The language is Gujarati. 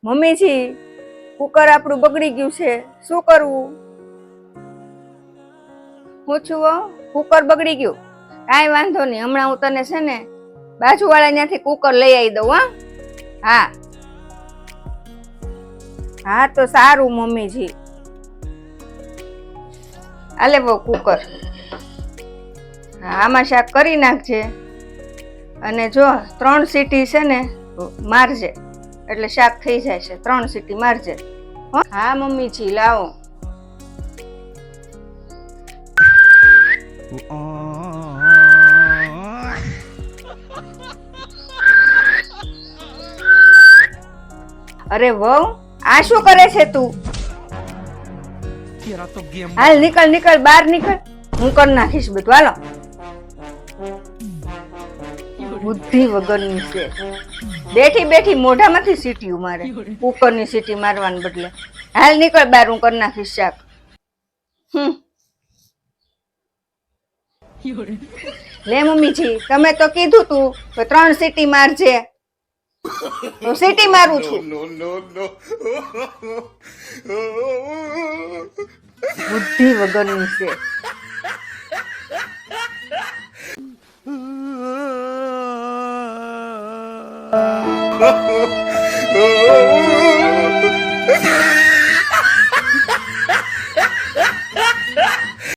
મમ્મીજી કુકર આપણું બગડી ગયું છે, શું કરવું? પૂછું કુકર બગડી ગયું, કાંઈ વાંધો નહીં, હમણાં હું તને છે ને બાજુવાળા ત્યાંથી કુકર લઈ આવી દઉં. હા હા તો સારું મમ્મીજી. આલે બહુ કુકર, હા આમાં શાક કરી નાખજે અને જો 3 સીટી છે ને મારજે એટલે શાક થઈ જાય છે. 3 સીટી મારજે. હા મમ્મીજી લાવો. અરે વહુ, આ શું કરે છે તું? હાલ નીકળ નીકળ, બહાર નીકળ, હું કરી નાખીશ બધું. હાલો, બુદ્ધિ વગરની છે, બેઠી બેઠી મોઢામાંથી સીટી મારે, કુકરની સીટી મારવાને બદલે. હાલ નીકળ બહાર, હું કરી નાખીશ શાક. લે મમ્મીજી, તમે તો કીધું તું કે 3 સીટી મારજે, તો સીટી મારું છું. બુદ્ધિ વગરની છે. Oh